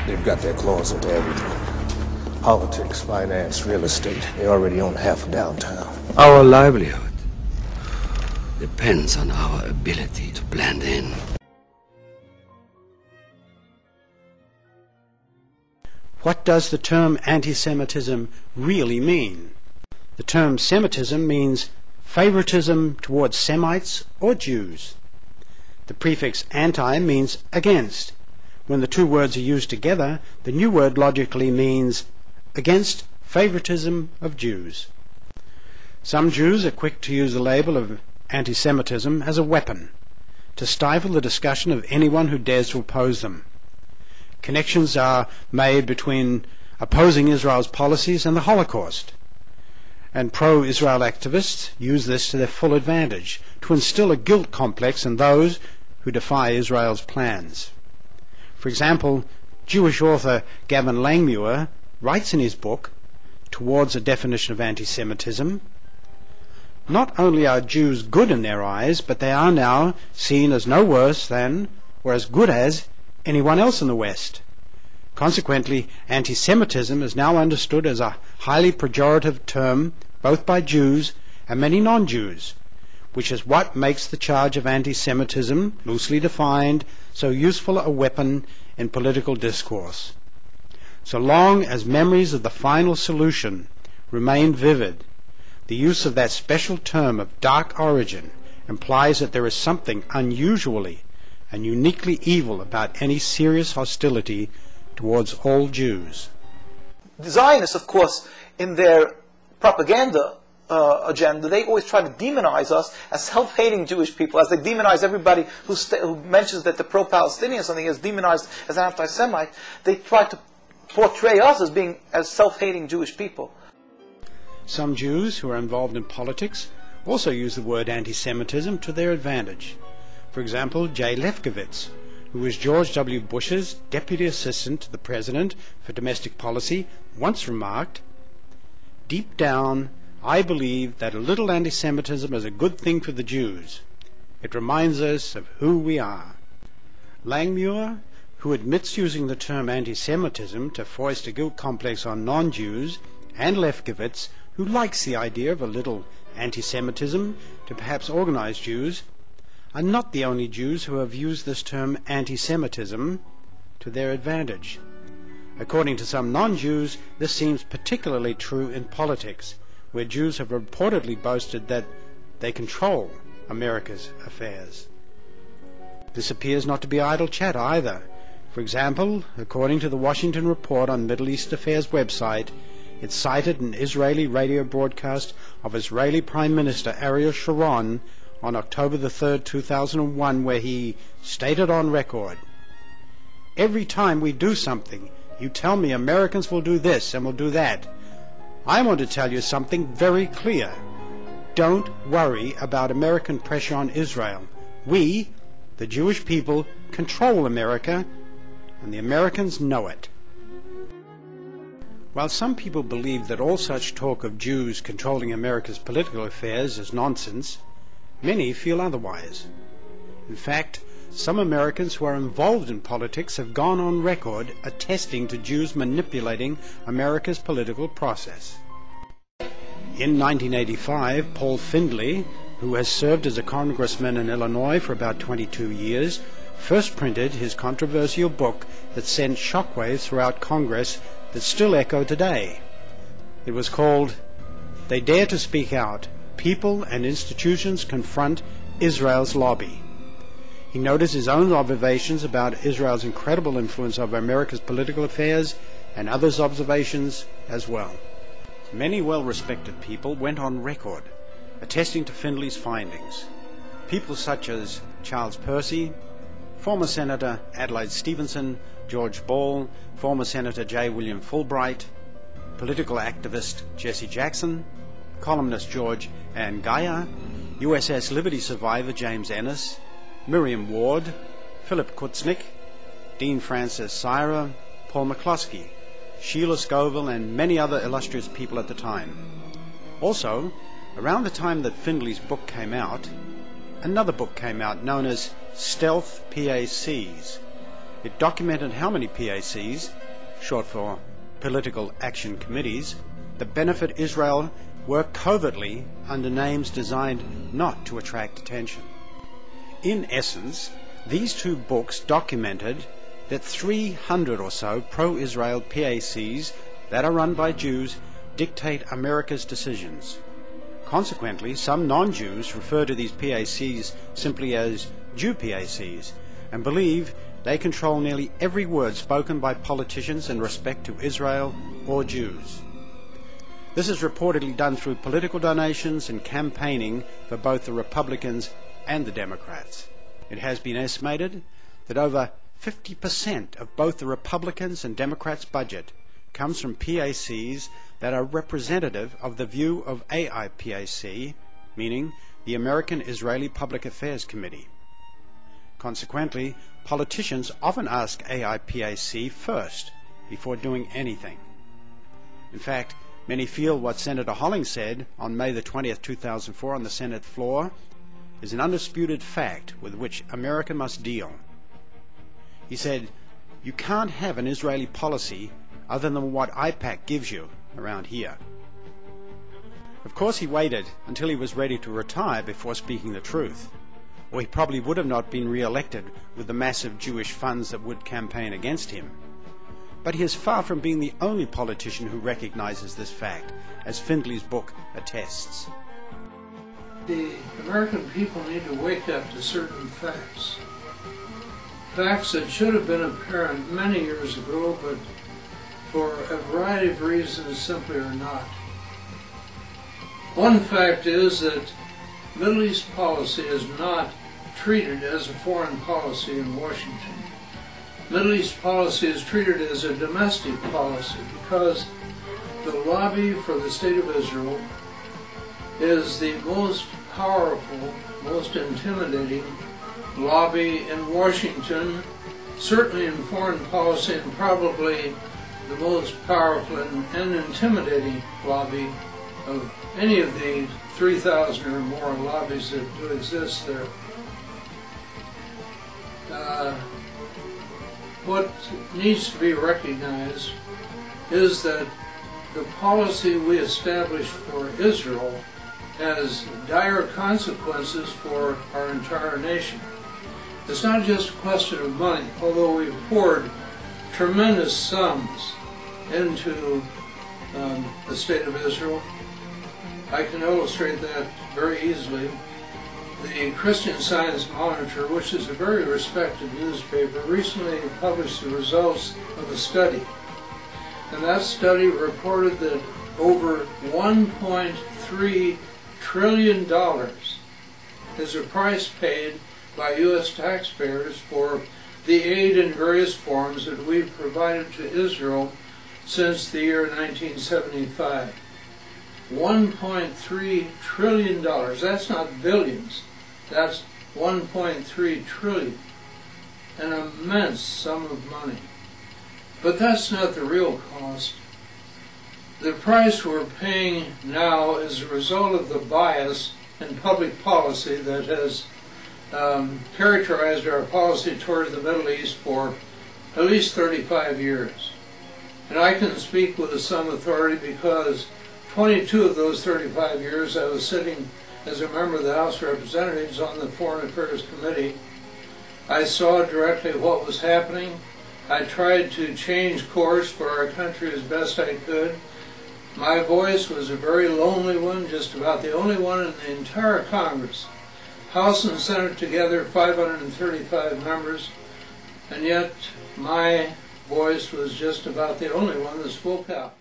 They've got their claws into everything. Politics, finance, real estate. They already own half of downtown. Our livelihood depends on our ability to blend in. What does the term anti-Semitism really mean? The term Semitism means favoritism towards Semites or Jews. The prefix anti means against. When the two words are used together, the new word logically means against favoritism of Jews. Some Jews are quick to use the label of anti-Semitism as a weapon to stifle the discussion of anyone who dares to oppose them. Connections are made between opposing Israel's policies and the Holocaust, and pro-Israel activists use this to their full advantage to instill a guilt complex in those who defy Israel's plans. For example, Jewish author Gavin Langmuir writes in his book, Towards a Definition of Anti-Semitism, not only are Jews good in their eyes, but they are now seen as no worse than, or as good as, anyone else in the West. Consequently, anti-Semitism is now understood as a highly pejorative term both by Jews and many non-Jews, which is what makes the charge of anti-Semitism, loosely defined, so useful a weapon in political discourse. So long as memories of the final solution remain vivid, the use of that special term of dark origin implies that there is something unusually and uniquely evil about any serious hostility towards all Jews. The Zionists, of course, in their propaganda agenda, they always try to demonize us as self-hating Jewish people, as they demonize everybody who mentions that they're pro-Palestinian, something is demonized as an anti-Semite. They try to portray us as being as self-hating Jewish people. Some Jews who are involved in politics also use the word anti-Semitism to their advantage. For example, Jay Lefkowitz, who was George W. Bush's deputy assistant to the president for domestic policy, once remarked, "Deep down, I believe that a little anti-Semitism is a good thing for the Jews. It reminds us of who we are." Langmuir, who admits using the term anti-Semitism to foist a guilt complex on non-Jews, and Lefkowitz, who likes the idea of a little anti-Semitism to perhaps organize Jews, are not the only Jews who have used this term anti-Semitism to their advantage. According to some non-Jews, this seems particularly true in politics, where Jews have reportedly boasted that they control America's affairs. This appears not to be idle chat either. For example, according to the Washington Report on Middle East Affairs website, it cited an Israeli radio broadcast of Israeli Prime Minister Ariel Sharon on October the 3rd, 2001, where he stated on record, "Every time we do something, you tell me Americans will do this and will do that. I want to tell you something very clear. Don't worry about American pressure on Israel. We, the Jewish people, control America, and the Americans know it." While some people believe that all such talk of Jews controlling America's political affairs is nonsense, many feel otherwise. In fact, some Americans who are involved in politics have gone on record attesting to Jews manipulating America's political process. In 1985, Paul Findley, who has served as a congressman in Illinois for about 22 years, first printed his controversial book that sent shockwaves throughout Congress that still echo today. It was called "They Dare to Speak Out. People and Institutions Confront Israel's Lobby." He noted his own observations about Israel's incredible influence over America's political affairs and others' observations as well. Many well-respected people went on record attesting to Findley's findings. People such as Charles Percy, former Senator Adlai Stevenson, George Ball, former Senator J. William Fulbright, political activist Jesse Jackson, columnist George Ann Geyer, USS Liberty survivor James Ennis, Miriam Ward, Philip Kutznick, Dean Francis Syra, Paul McCloskey, Sheila Scoville, and many other illustrious people at the time. Also, around the time that Findley's book came out, another book came out known as Stealth PACs, It documented how many PACs, short for Political Action Committees, that benefit Israel work covertly under names designed not to attract attention. In essence, these two books documented that 300 or so pro-Israel PACs that are run by Jews dictate America's decisions. Consequently, some non-Jews refer to these PACs simply as Jew PACs and believe they control nearly every word spoken by politicians in respect to Israel or Jews. This is reportedly done through political donations and campaigning for both the Republicans and the Democrats. It has been estimated that over 50% of both the Republicans' and Democrats' budget comes from PACs that are representative of the view of AIPAC, meaning the American Israeli Public Affairs Committee. Consequently, politicians often ask AIPAC first before doing anything. In fact, many feel what Senator Holling said on May the 20th, 2004 on the Senate floor is an undisputed fact with which America must deal. He said, "You can't have an Israeli policy other than what APEC gives you around here." Of course, he waited until he was ready to retire before speaking the truth, or he probably would have not been re-elected with the massive Jewish funds that would campaign against him. But he is far from being the only politician who recognizes this fact, as Findley's book attests. The American people need to wake up to certain facts. Facts that should have been apparent many years ago, but for a variety of reasons simply are not. One fact is that Middle East policy is not treated as a foreign policy in Washington. Middle East policy is treated as a domestic policy because the lobby for the State of Israel is the most powerful, most intimidating lobby in Washington, certainly in foreign policy, and probably the most powerful and intimidating lobby of any of the 3,000 or more lobbies that do exist there. What needs to be recognized is that the policy we established for Israel has dire consequences for our entire nation. It's not just a question of money, although we've poured tremendous sums into the State of Israel. I can illustrate that very easily. The Christian Science Monitor, which is a very respected newspaper, recently published the results of a study. And that study reported that over $1.3 trillion is the price paid by U.S. taxpayers for the aid in various forms that we've provided to Israel since the year 1975. $1.3 trillion. That's not billions. That's 1.3 trillion. An immense sum of money. But that's not the real cost. The price we're paying now is a result of the bias in public policy that has characterized our policy towards the Middle East for at least 35 years. And I can speak with some authority because 22 of those 35 years I was sitting as a member of the House of Representatives on the Foreign Affairs Committee. I saw directly what was happening. I tried to change course for our country as best I could. My voice was a very lonely one, just about the only one in the entire Congress. House and Senate together, 535 members, and yet my voice was just about the only one that spoke out.